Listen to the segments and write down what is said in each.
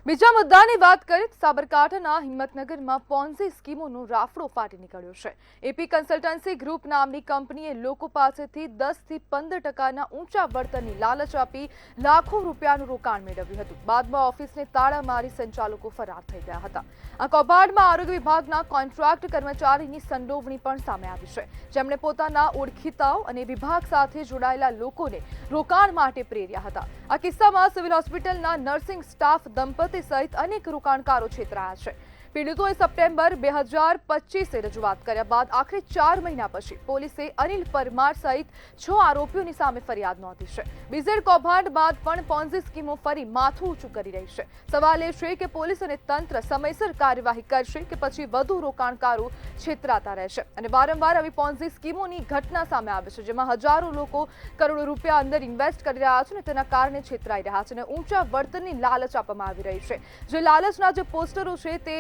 બીજા મુદ્દાની વાત કરીએ તો સાબરકાંઠાના હિંમતનગરમાં પોન્ઝી સ્કીમોનો રાફડો ફાટી નીકળ્યો છે। એપી કન્સલ્ટન્સી ગ્રુપ નામની કંપનીએ લોકો પાસેથી 10 થી 15% ઊંચા વળતરની લાલચ આપી લાખો રૂપિયાનું રોકાણ મેળવ્યું હતું। બાદમાં ઓફિસને તાળા મારી સંચાલકો ફરાર થઈ ગયા હતા। આ કૌભાંડમાં આરોગ્ય વિભાગના કોન્ટ્રાક્ટ કર્મચારીની સંડોવણી પણ સામે આવી છે, જેમણે પોતાના ઓળખીતાઓ અને વિભાગ સાથે જોડાયેલા લોકોને રોકાણ માટે પ્રેર્યા હતા। આ કિસ્સામાં સિવિલ હોસ્પિટલના નર્સિંગ સ્ટાફ દંપતી સહિત અનેક રોકાણકારો છેતરાયા છે। પીડિતોએ સપ્ટેમ્બર 2025 રજૂઆત કર્યા બાદ આખરે 4 મહિના પછી પોલીસે અનિલ પરમાર સહિત 6 આરોપીઓની સામે ફરિયાદ નોંધી છે। બીઝેડ કૌભાંડ બાદ પણ પોન્ઝી સ્કીમો ફરી માથું ઊંચું કરી રહી છે। સવાલ એ છે કે પોલીસ અને તંત્ર સમયસર કાર્યવાહી કરશે કે પછી વધુ રોકાણકારો છેતરાતા રહેશે। અને વારંવાર આવી પોન્ઝી સ્કીમોની ઘટના સામે આવે છે, જેમાં હજારો લોકો કરોડો રૂપિયા અંદર ઇન્વેસ્ટ કરી રહ્યા છે અને તેના કારણે છેતરાઈ રહ્યા છે અને ઊંચા વળતરની લાલચ આપવામાં આવી રહી છે। જે લાલચના જે પોસ્ટરો છે તે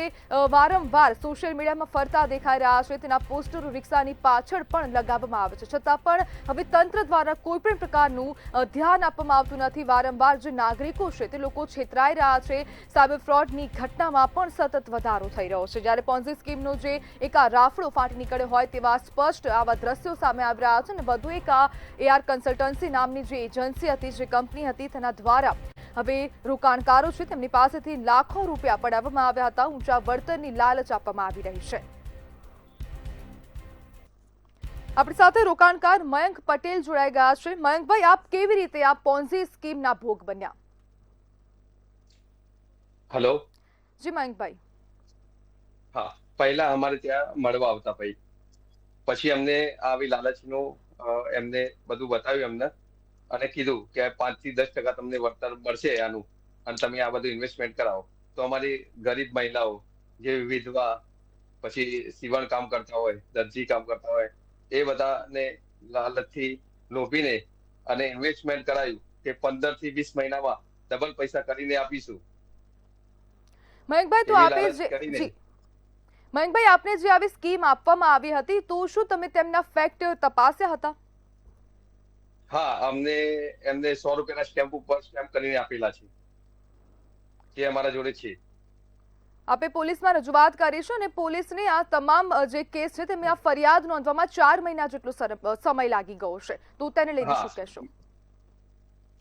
વારંવાર સોશિયલ મીડિયામાં ફરતા દેખાઈ રહ્યા છે। તેના પોસ્ટરો રિક્ષાની પાછળ પણ લગાવવામાં આવે છે, છતાં પણ હવે તંત્ર દ્વારા કોઈ પણ પ્રકારનું ધ્યાન આપવામાં આવતું નથી। વારંવાર જે નાગરિકો છે તે લોકો છેતરાઈ રહ્યા છે। સાયબર ફ્રોડની ઘટનામાં પણ સતત વધારો થઈ રહ્યો છે, જ્યારે પોન્ઝી સ્કીમનો જે એક આ રાફડો ફાટી નીકળ્યો હોય તેવા સ્પષ્ટ આવા દ્રશ્યો સામે આવી રહ્યા છે। અને વધુ એક આ એઆર કન્સલ્ટન્સી નામની જે એજન્સી હતી, જે કંપની હતી, તેના દ્વારા હવે રોકાણકારો છે તેમની પાસેથી લાખો રૂપિયા પડાવવામાં આવ્યા હતા। ઊંચા વળતરની લાલચ આપવામાં આવી રહી છે। આપણી સાથે રોકાણકાર મયંક પટેલ જોડાઈ ગયા છે। મયંકભાઈ, આપ કેવી રીતે આ પોન્ઝી સ્કીમના ભોગ બન્યા? હેલો। જી મયંકભાઈ। હા, પહેલા અમારે ત્યાં મળવા આવતા પછી અમને આવી લાલચનું એમને બધું બતાવ્યું એમને અને કીધું કે 5 થી 10% તમને વળતર મળશે આનું, અને તમે આ બધું ઇન્વેસ્ટમેન્ટ કરાવો। તો અમારી ગરીબ મહિલાઓ, જે વિધવા, પછી સીવણ કામ કરતા હોય, દરજી કામ કરતા હોય, એ બધાને લાલચથી લોભીને અને ઇન્વેસ્ટમેન્ટ કરાયું કે 15 થી 20 મહિનામાં ડબલ પૈસા કરીને આપીશું, મયંકભાઈ, તો એવી આપે લાલચ જે કરીને। જી મયંકભાઈ, આપને જે આવી સ્કીમ આપવામાં આવી હતી, તો શું તમે તેમના ફેક્ટ તપાસ્યા હતા? હા, એમને 100 રૂપિયાના સ્ટેમ્પ ઉપર સ્ટેમ્પ કરીને આપેલા છે, જે અમારા જોડે છે। આપે પોલીસમાં રજૂઆત કરી છે અને પોલીસને આ તમામ જે કેસ છે તેમાં આ ફરિયાદ નોંધવામાં 4 મહિના જેટલો સમય લાગી ગયો છે, તો તેને લઈને હા શું કહેશો?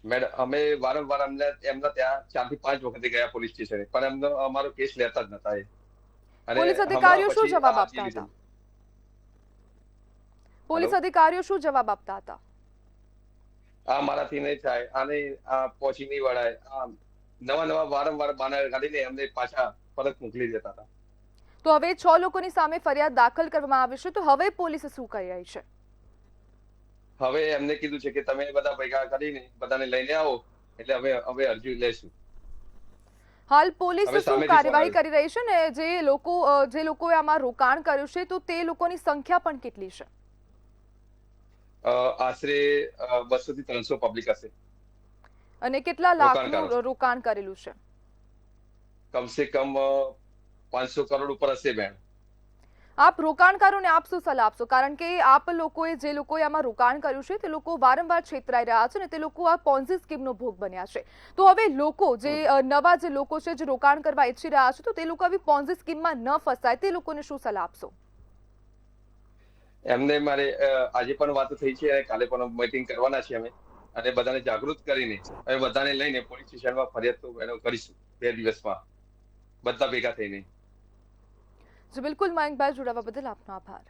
મેડમ, અમે વારંવાર એમના ત્યાં 4 થી 5 વખતે ગયા પોલીસ સ્ટેશને, પણ અમારો કેસ લેતા જ નતા એ। અને પોલીસ હમણાં અધિકારીઓ શું પછી આ જવાબ અરજી આપતા હતા? લીધેલી। હેલો। પોલીસ અધિકારીઓ શું જવાબ આપતા હતા? આ મારાથી નહીં થાય, આને આ પહોંચી નહીં વળાય, આ નવા નવા વારંવાર બહાના કાઢીને અમને પાછા પરત મોકલી દેતા હતા। તો હવે 6 લોકોની સામે ફરિયાદ દાખલ કરવામાં આવી છે, તો હવે પોલીસ શું કરી રહી છે? હવે એમને કીધું છે કે તમે બધા ભેગા કરીને બધાને લઈને આવો, એટલે હવે અરજી લેશું। હાલ પોલીસ હવે શું સામેથી ફોન કાર્યવાહી આવ્યો। કરી રહી છે ને જે લોકોએ આમાં રોકાણ કર્યું છે, તો તે લોકોની સંખ્યા પણ કેટલી છે? આશરે 200 થી 300 પબ્લિક હશે, અને કેટલા રોકાણકારો। લાખનું રોકાણ કરેલું છે? કમસે કમ 500 કરોડ ઉપર હશે બેન। આપ રોકાણકારોને આપ શું સલાહ આપશો? કારણ કે જે લોકોએ આમાં રોકાણ કર્યું છે તે લોકો વારંવાર છેતરાઈ રહ્યા છે અને તે લોકો આ પોન્ઝી સ્કીમનો ભોગ બન્યા છે। તો હવે લોકો નવા જે લોકો છે, જે રોકાણ કરવા ઈચ્છી રહ્યા છે, તો તે લોકો આવી પોન્ઝી સ્કીમમાં ન ફસાય, તે લોકોને શું સલાહ આપશો? એમને મારે આજે પણ વાતો થઈ છે અને કાલે પણ મીટિંગ કરવાના છે અમે, અને બધાને જાગૃત કરીને હવે બધાને લઈને પોલીસ સ્ટેશનમાં ફરિયાદ તો એનો કરીશું 2 દિવસમાં, બધા ભેગા થઈને। જી બિલકુલ મયંકભાઈ, જોડાવા બદલ આપનો આભાર।